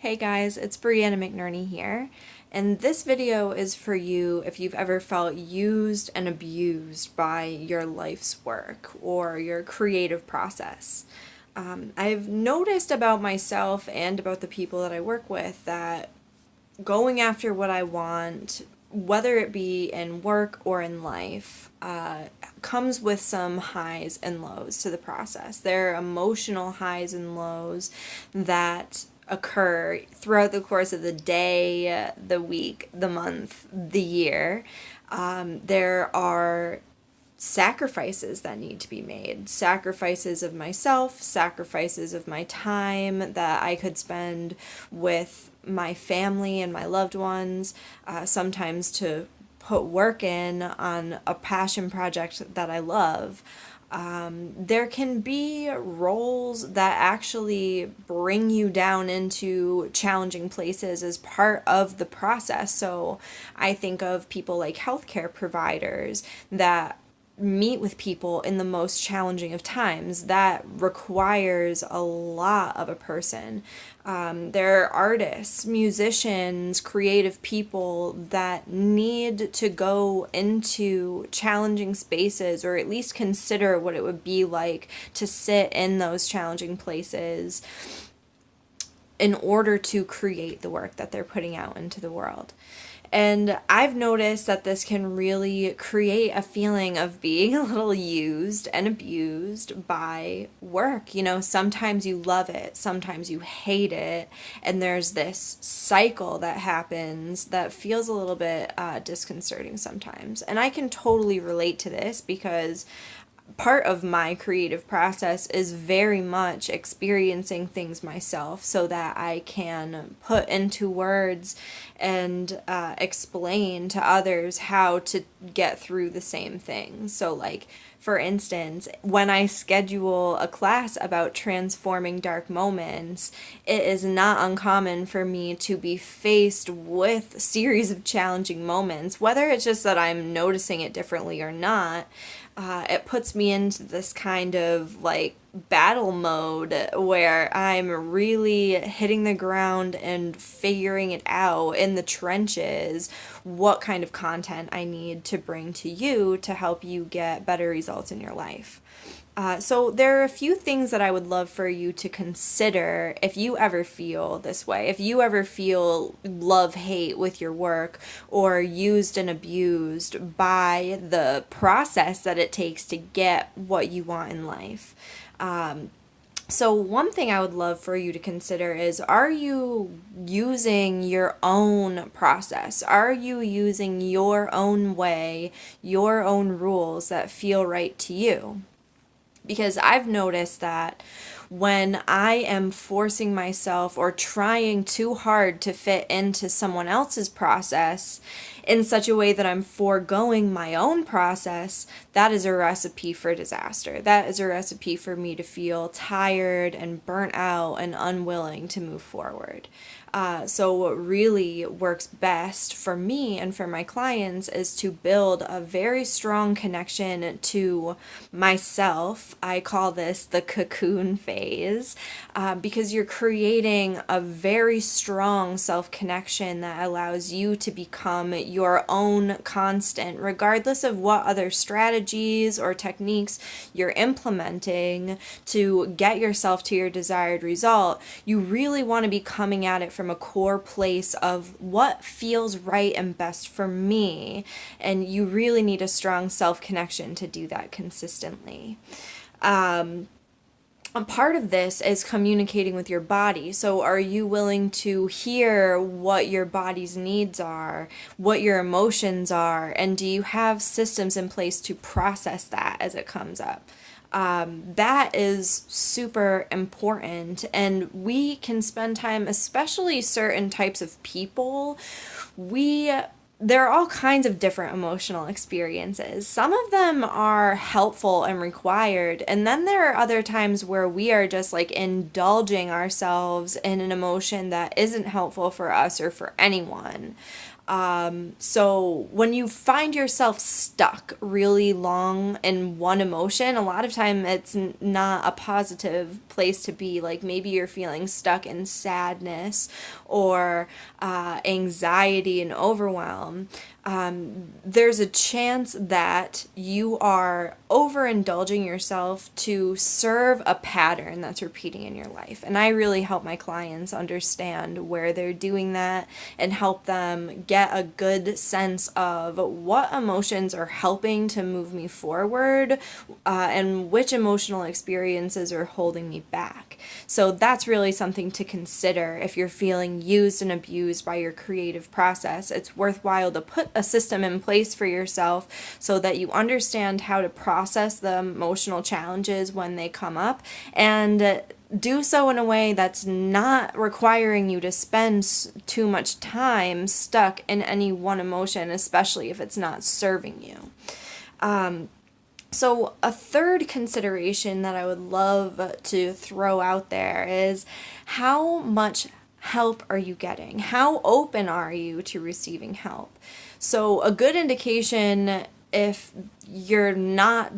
Hey guys, it's Brianna McNerney here, and this video is for you if you've ever felt used and abused by your life's work or your creative process. I've noticed about myself and about the people that I work with that going after what I want, whether it be in work or in life, comes with some highs and lows to the process. There are emotional highs and lows that occur throughout the course of the day, the week, the month, the year. There are sacrifices that need to be made, sacrifices of myself, sacrifices of my time that I could spend with my family and my loved ones, sometimes to put work in on a passion project that I love. There can be roles that actually bring you down into challenging places as part of the process. So I think of people like healthcare providers that meet with people in the most challenging of times. That requires a lot of a person. There are artists, musicians, creative people that need to go into challenging spaces or at least consider what it would be like to sit in those challenging places in order to create the work that they're putting out into the world. And I've noticed that this can really create a feeling of being a little used and abused by work. You know, sometimes you love it, sometimes you hate it, and there's this cycle that happens that feels a little bit disconcerting sometimes. And I can totally relate to this because part of my creative process is very much experiencing things myself so that I can put into words and explain to others how to get through the same thing. So, like, for instance, when I schedule a class about transforming dark moments, it is not uncommon for me to be faced with a series of challenging moments, whether it's just that I'm noticing it differently or not. It puts me into this kind of like battle mode where I'm really hitting the ground and figuring it out in the trenches what kind of content I need to bring to you to help you get better results in your life. So there are a few things that I would love for you to consider if you ever feel this way, if you ever feel love-hate with your work or used and abused by the process that it takes to get what you want in life. So one thing I would love for you to consider is, are you using your own process? Are you using your own way, your own rules that feel right to you? Because I've noticed that when I am forcing myself or trying too hard to fit into someone else's process in such a way that I'm foregoing my own process, that is a recipe for disaster. That is a recipe for me to feel tired and burnt out and unwilling to move forward. So what really works best for me and for my clients is to build a very strong connection to myself. I call this the cocoon phase, because you're creating a very strong self-connection that allows you to become your own constant, regardless of what other strategies or techniques you're implementing to get yourself to your desired result. You really want to be coming at it from a core place of what feels right and best for me, and you really need a strong self-connection to do that consistently. A part of this is communicating with your body. So are you willing to hear what your body's needs are, what your emotions are, and do you have systems in place to process that as it comes up? That is super important, and we can spend time, especially certain types of people, there are all kinds of different emotional experiences. Some of them are helpful and required, and then there are other times where we are just like indulging ourselves in an emotion that isn't helpful for us or for anyone. So when you find yourself stuck really long in one emotion, a lot of time it's not a positive place to be. Like maybe you're feeling stuck in sadness or anxiety and overwhelm. There's a chance that you are overindulging yourself to serve a pattern that's repeating in your life. And I really help my clients understand where they're doing that and help them get a good sense of what emotions are helping to move me forward, and which emotional experiences are holding me back. So that's really something to consider if you're feeling used and abused by your creative process. It's worthwhile to put a system in place for yourself so that you understand how to process the emotional challenges when they come up, and do so in a way that's not requiring you to spend too much time stuck in any one emotion, especially if it's not serving you. So a third consideration that I would love to throw out there is, how much help are you getting? How open are you to receiving help? So a good indication if you're not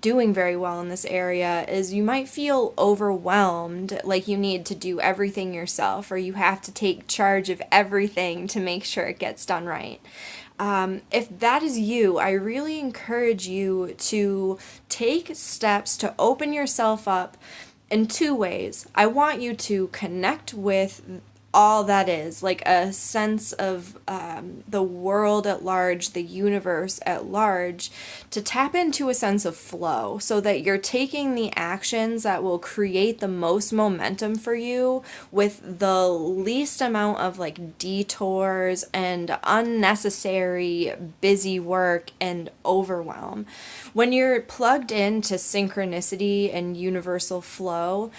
doing very well in this area is you might feel overwhelmed, like you need to do everything yourself, or you have to take charge of everything to make sure it gets done right. If that is you, I really encourage you to take steps to open yourself up in two ways. I want you to connect with all that is, like a sense of the world at large, the universe at large, to tap into a sense of flow so that you're taking the actions that will create the most momentum for you with the least amount of like detours and unnecessary busy work and overwhelm. When you're plugged into synchronicity and universal flow,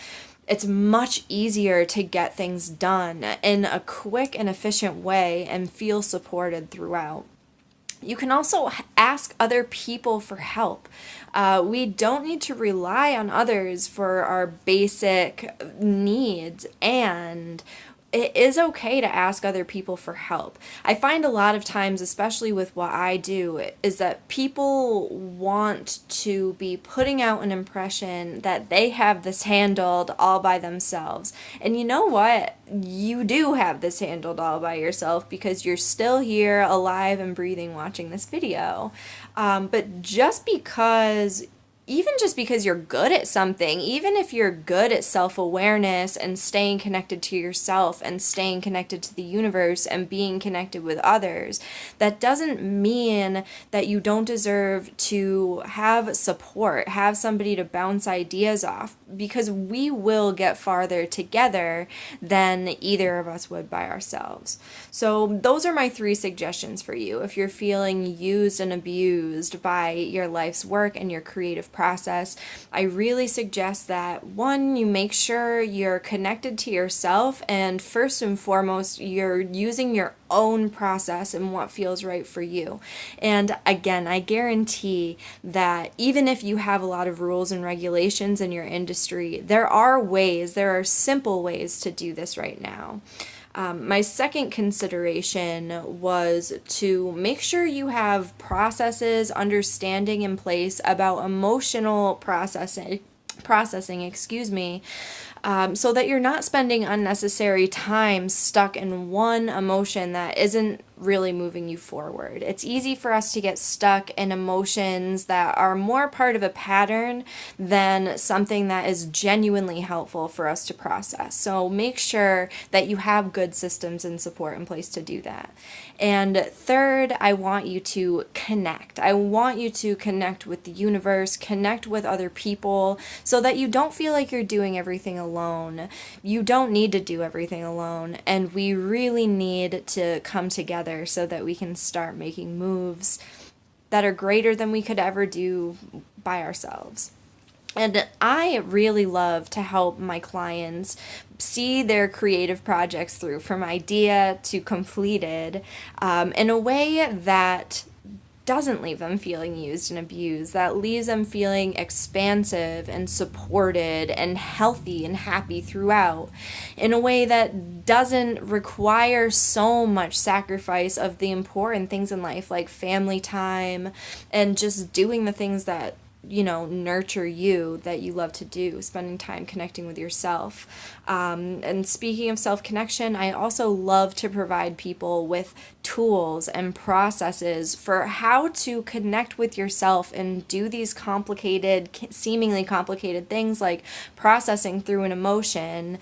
it's much easier to get things done in a quick and efficient way and feel supported throughout. You can also ask other people for help. We don't need to rely on others for our basic needs, and it is okay to ask other people for help. I find a lot of times, especially with what I do, is that people want to be putting out an impression that they have this handled all by themselves. And you know what? You do have this handled all by yourself because you're still here, alive and breathing, watching this video. But even just because you're good at something, even if you're good at self-awareness and staying connected to yourself and staying connected to the universe and being connected with others, that doesn't mean that you don't deserve to have support, have somebody to bounce ideas off, because we will get farther together than either of us would by ourselves. So those are my 3 suggestions for you. If you're feeling used and abused by your life's work and your creative process, I really suggest that 1, you make sure you're connected to yourself, and first and foremost, you're using your own process and what feels right for you. And again, I guarantee that even if you have a lot of rules and regulations in your industry, there are simple ways to do this right now. My second consideration was to make sure you have processes, understanding in place about emotional processing, so that you're not spending unnecessary time stuck in one emotion that isn't really moving you forward. It's easy for us to get stuck in emotions that are more part of a pattern than something that is genuinely helpful for us to process. So make sure that you have good systems and support in place to do that. And third, I want you to connect. I want you to connect with the universe, connect with other people, so that you don't feel like you're doing everything alone. You don't need to do everything alone, and we really need to come together so that we can start making moves that are greater than we could ever do by ourselves. And I really love to help my clients see their creative projects through from idea to completed, in a way that doesn't leave them feeling used and abused, that leaves them feeling expansive and supported and healthy and happy throughout, in a way that doesn't require so much sacrifice of the important things in life, like family time and just doing the things that nurture you, that you love to do, spending time connecting with yourself. And speaking of self-connection, I also love to provide people with tools and processes for how to connect with yourself and do these seemingly complicated things like processing through an emotion,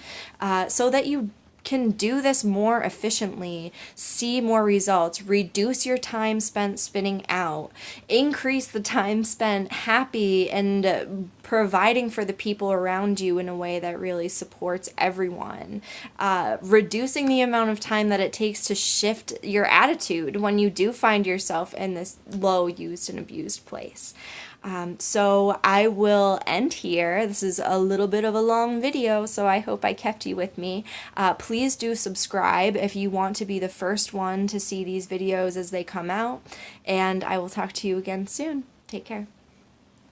so that you can do this more efficiently, see more results, reduce your time spent spinning out, increase the time spent happy and providing for the people around you in a way that really supports everyone, reducing the amount of time that it takes to shift your attitude when you do find yourself in this low used and abused place. So I will end here. This is a little bit of a long video, so I hope I kept you with me. Please do subscribe if you want to be the first one to see these videos as they come out, and I will talk to you again soon. Take care.